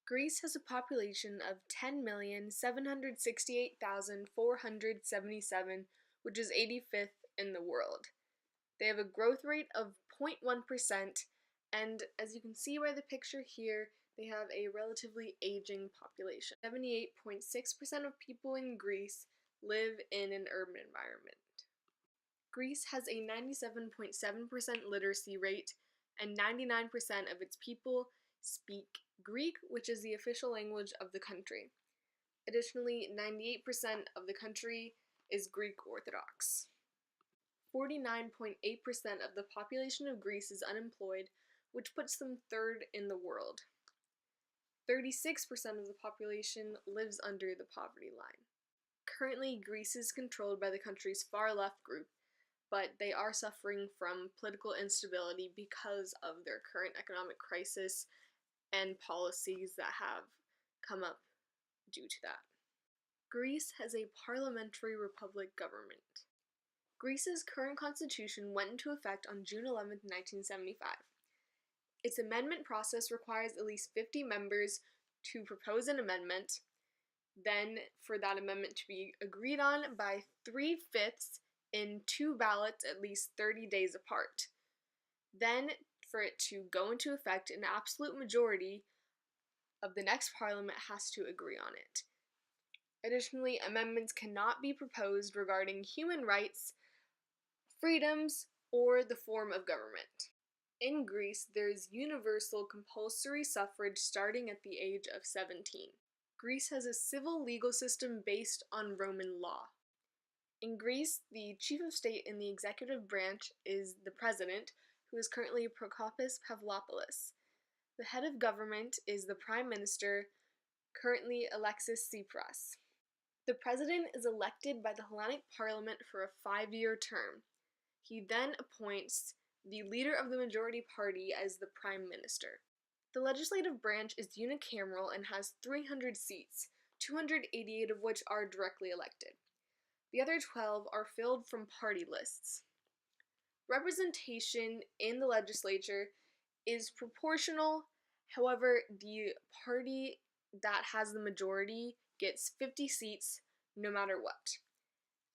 Greece has a population of 10,768,477, which is 85th in the world. They have a growth rate of 0.1%, and as you can see by the picture here, they have a relatively aging population. 78.6% of people in Greece live in an urban environment. Greece has a 97.7% literacy rate, and 99% of its people speak Greek, which is the official language of the country. Additionally, 98% of the country is Greek Orthodox. 49.8% of the population of Greece is unemployed, which puts them third in the world. 36% of the population lives under the poverty line. Currently, Greece is controlled by the country's far-left group, but they are suffering from political instability because of their current economic crisis and policies that have come up due to that. Greece has a parliamentary republic government. Greece's current constitution went into effect on June 11, 1975. Its amendment process requires at least 50 members to propose an amendment, then for that amendment to be agreed on by 3/5 in 2 ballots at least 30 days apart. Then, for it to go into effect, an absolute majority of the next parliament has to agree on it. Additionally, amendments cannot be proposed regarding human rights, freedoms, or the form of government. In Greece, there is universal compulsory suffrage starting at the age of 17. Greece has a civil legal system based on Roman law. In Greece, the chief of state in the executive branch is the president, who is currently Prokopis Pavlopoulos. The head of government is the prime minister, currently Alexis Tsipras. The president is elected by the Hellenic Parliament for a 5-year term. He then appoints the leader of the majority party as the prime minister. The legislative branch is unicameral and has 300 seats, 288 of which are directly elected. The other 12 are filled from party lists. Representation in the legislature is proportional, however, the party that has the majority gets 50 seats no matter what,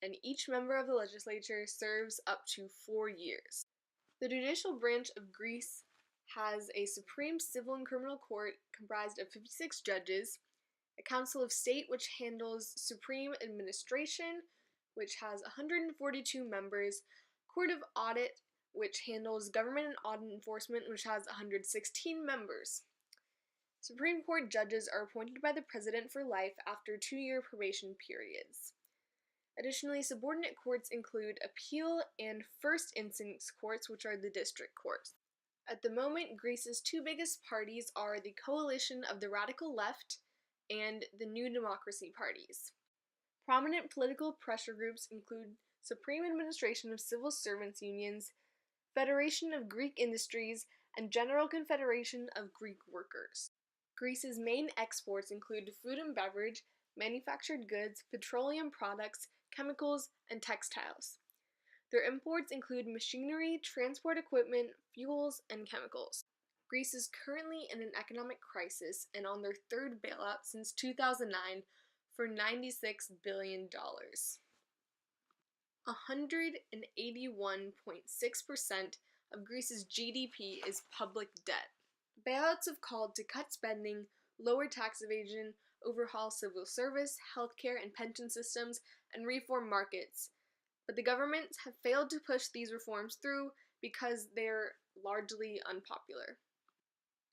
and each member of the legislature serves up to 4 years. The judicial branch of Greece has a Supreme Civil and Criminal Court comprised of 56 judges, a Council of State which handles supreme administration, which has 142 members, Court of Audit, which handles government and audit enforcement, which has 116 members. Supreme Court judges are appointed by the President for life after 2-year probation periods. Additionally, subordinate courts include appeal and first instance courts, which are the district courts. At the moment, Greece's 2 biggest parties are the coalition of the radical left and the New Democracy parties. Prominent political pressure groups include Supreme Administration of Civil Servants Unions, Federation of Greek Industries, and General Confederation of Greek Workers. Greece's main exports include food and beverage, manufactured goods, petroleum products, chemicals, and textiles. Their imports include machinery, transport equipment, fuels, and chemicals. Greece is currently in an economic crisis and on their 3rd bailout since 2009 for $96 billion. 181.6% of Greece's GDP is public debt. Bailouts have called to cut spending, lower tax evasion, overhaul civil service, healthcare and pension systems, and reform markets. But the governments have failed to push these reforms through because they're largely unpopular.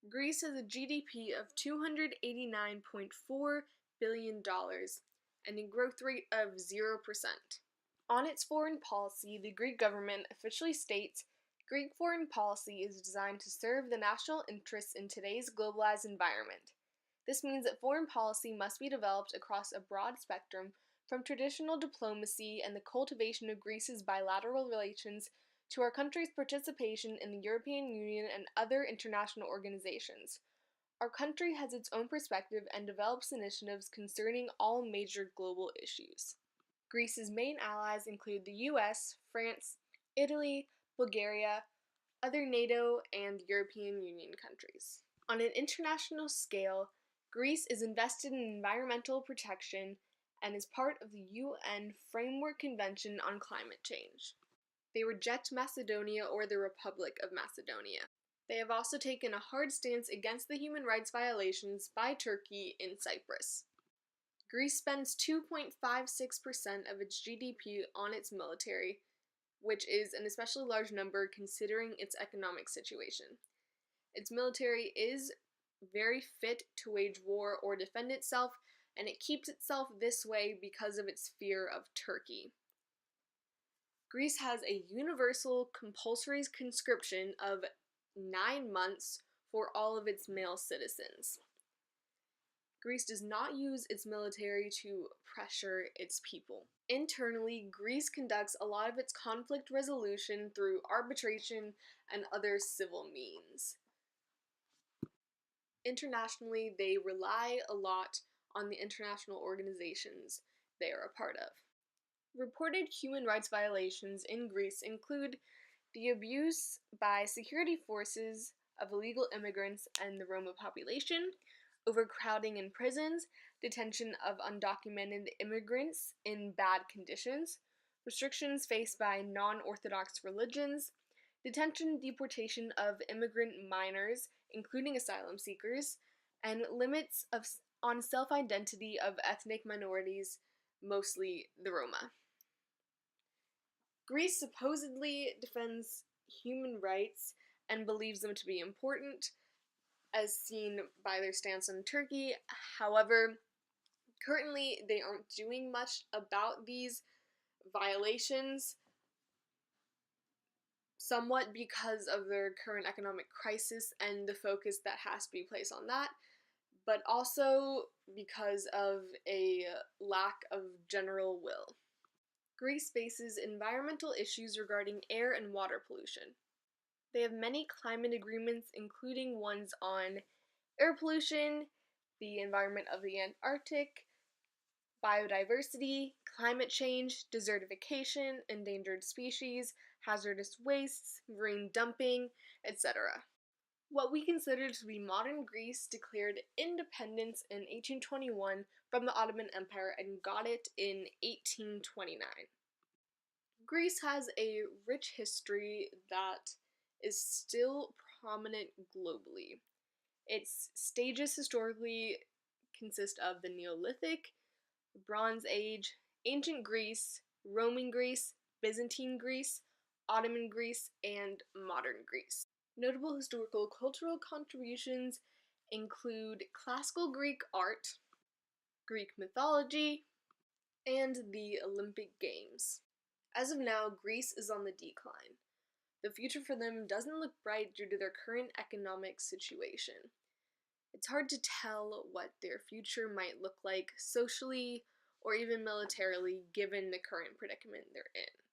Greece has a GDP of $289.4 billion and a growth rate of 0%. On its foreign policy, the Greek government officially states, "Greek foreign policy is designed to serve the national interests in today's globalized environment." This means that foreign policy must be developed across a broad spectrum, from traditional diplomacy and the cultivation of Greece's bilateral relations to our country's participation in the European Union and other international organizations. Our country has its own perspective and develops initiatives concerning all major global issues. Greece's main allies include the US, France, Italy, Bulgaria, other NATO and European Union countries. On an international scale, Greece is invested in environmental protection and is part of the UN Framework Convention on Climate Change. They reject Macedonia or the Republic of Macedonia. They have also taken a hard stance against the human rights violations by Turkey in Cyprus. Greece spends 2.56% of its GDP on its military, which is an especially large number considering its economic situation. Its military is very fit to wage war or defend itself, and it keeps itself this way because of its fear of Turkey. Greece has a universal compulsory conscription of 9 months for all of its male citizens. Greece does not use its military to pressure its people. Internally, Greece conducts a lot of its conflict resolution through arbitration and other civil means. Internationally, they rely a lot on the international organizations they are a part of. Reported human rights violations in Greece include the abuse by security forces of illegal immigrants and the Roma population, overcrowding in prisons, detention of undocumented immigrants in bad conditions, restrictions faced by non-Orthodox religions, detention, deportation of immigrant minors, including asylum seekers, and limits on self-identity of ethnic minorities, mostly the Roma. Greece supposedly defends human rights and believes them to be important, as seen by their stance on Turkey. However, currently they aren't doing much about these violations, somewhat because of their current economic crisis and the focus that has to be placed on that, but also because of a lack of general will. Greece faces environmental issues regarding air and water pollution. They have many climate agreements, including ones on air pollution, the environment of the Antarctic, biodiversity, climate change, desertification, endangered species, hazardous wastes, marine dumping, etc. What we consider to be modern Greece declared independence in 1821 from the Ottoman Empire and got it in 1829. Greece has a rich history that is still prominent globally. Its stages historically consist of the Neolithic, the Bronze Age, Ancient Greece, Roman Greece, Byzantine Greece, Ottoman Greece, and modern Greece. Notable historical cultural contributions include classical Greek art, Greek mythology, and the Olympic Games. As of now, Greece is on the decline. The future for them doesn't look bright due to their current economic situation. It's hard to tell what their future might look like socially or even militarily given the current predicament they're in.